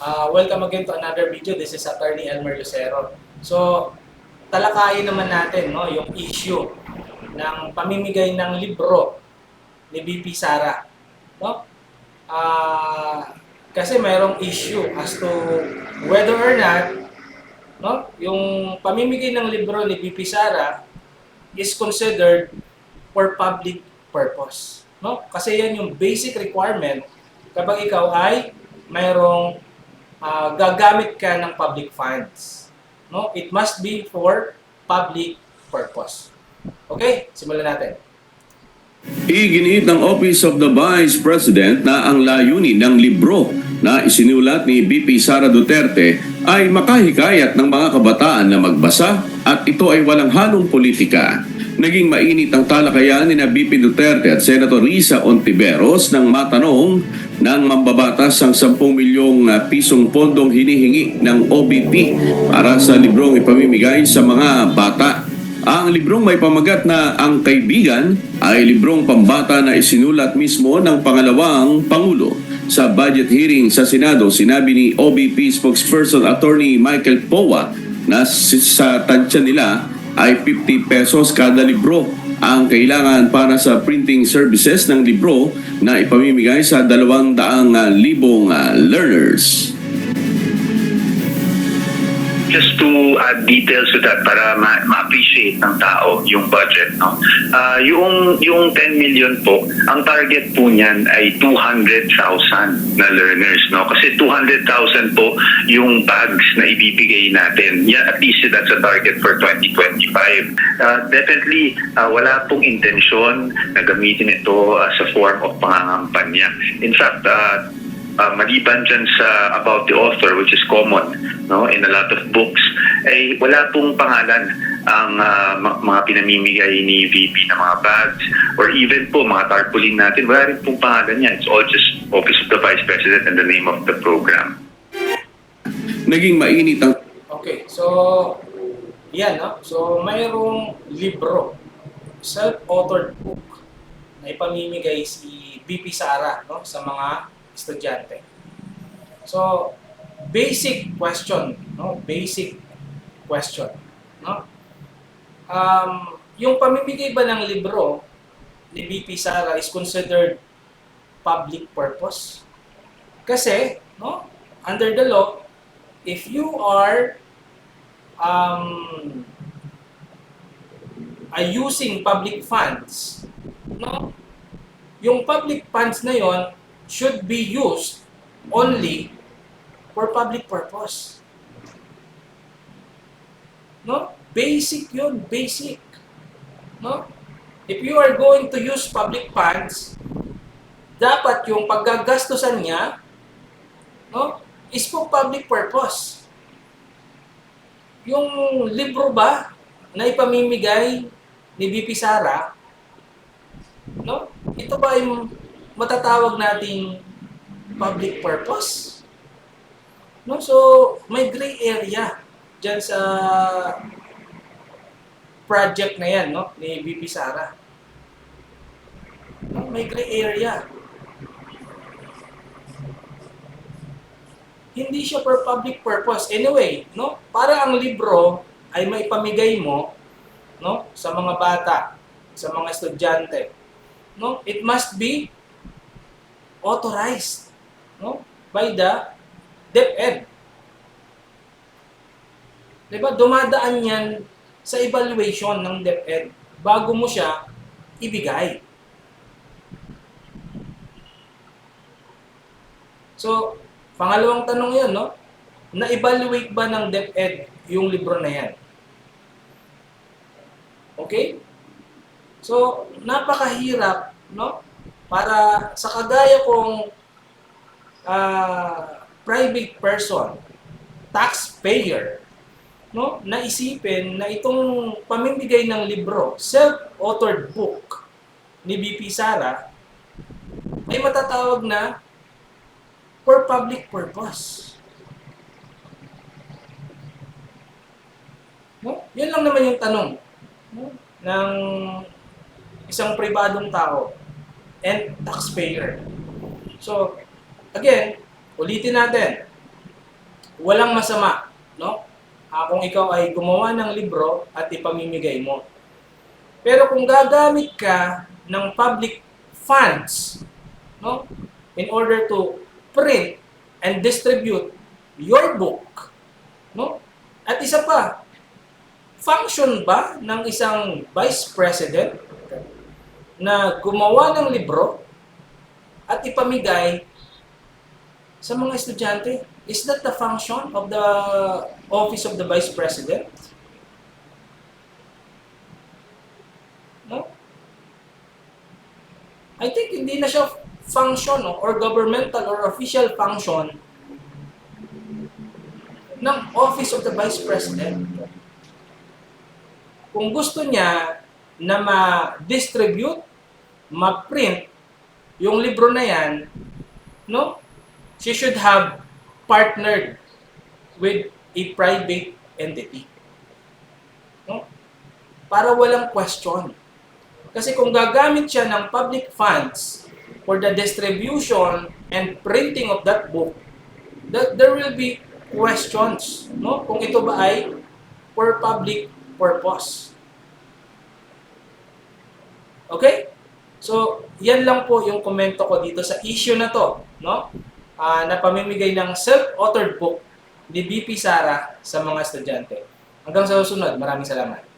Welcome again to another video. This is Attorney Elmer Lucero. So, talakayin naman natin yung issue ng pamimigay ng libro ni BP Sara. No? Kasi mayroong issue as to whether or not yung pamimigay ng libro ni BP Sara is considered for public purpose. No? Kasi yan yung basic requirement kapag ikaw ay mayroong gagamit ka ng public funds. No? It must be for public purpose. Okay, simulan natin. Iginiit ng Office of the Vice President na ang layunin ng libro na isinulat ni BP Sara Duterte ay makahikayat ng mga kabataan na magbasa at ito ay walang halong politika. Naging mainit ang talakayan ni BP Duterte at Senator Risa Ontiveros nang matanong ng mambabatas ang 10 milyong pisong pondong hinihingi ng OBP para sa librong ipamimigay sa mga bata. Ang librong may pamagat na Ang Kaibigan ay librong pambata na isinulat mismo ng pangalawang Pangulo. Sa budget hearing sa Senado, sinabi ni OBP spokesperson Attorney Michael Powa na sa tansya nila ay 50 pesos kada libro ang kailangan para sa printing services ng libro na ipamimigay sa 200,000 learners. Just to add details to that para ma-appreciate ng tao yung budget, no? Yung 10 million po, ang target po niyan ay 200,000 na learners, no? Kasi 200,000 po yung bags na ibibigay natin. Yeah, at least that's a target for 2025. Definitely, wala pong intensyon na gamitin ito sa form of pangangampanya. In fact, maliban dyan sa about the author, which is common in a lot of books, ay wala pong pangalan ang mga pinamimigay ni VP na mga bags or even po mga tarpaulin natin, wala rin pong pangalan niya. It's all just Office of the Vice President and the name of the program. Naging mainit ang... Okay, so yan, no? So mayroong libro, self-authored book na ipamimigay si BP Sara sa mga estudyante. So, basic question, basic question, yung pamimigay ba ng libro ni BP Sara is considered public purpose? Kasi, under the law, if you are using public funds, yung public funds na yon should be used only for public purpose. Basic yun, basic. If you are going to use public funds, dapat yung paggagastusan niya, is for public purpose. Yung libro ba na ipamimigay ni BP Sara, ito ba ay matatawag nating public purpose? So, may gray area dyan sa project na yan, ni BP Sara. May gray area. Hindi siya for public purpose. Anyway, para ang libro ay maipamigay mo sa mga bata, sa mga estudyante. It must be authorized by the DepEd. Diba? Dumadaan yan sa evaluation ng DepEd bago mo siya ibigay. So, pangalawang tanong yun, na-evaluate ba ng DepEd yung libro na yan? Okay? So, napakahirap, para sa kagaya kong private person, taxpayer, naisipin na itong pamimigay ng libro, self-authored book ni BP Sara, ay matatawag na for public purpose. Yun lang naman yung tanong ng isang pribadong tao and taxpayer. So, again, ulitin natin. walang masama, no? Kung ikaw ay gumawa ng libro at ipamimigay mo. Pero kung gagamit ka ng public funds, no, in order to print and distribute your book, no? At isa pa, function ba ng isang vice president na gumawa ng libro at ipamigay sa mga estudyante? Is that the function of the office of the vice president? No? I think hindi na siya function, no, or governmental or official function ng office of the vice president. Kung gusto niya na ma-distribute, ma-print yung libro na yan, no, she should have partnered with a private entity. No? Para walang question. Kasi kung gagamit siya ng public funds for the distribution and printing of that book, there will be questions, no? Kung ito ba ay for public purpose. Okay? So, yan lang po yung komento ko dito sa issue na to, no? Na pamimigay ng self-authored book ni BP Sara sa mga estudyante. Hanggang sa susunod, maraming salamat.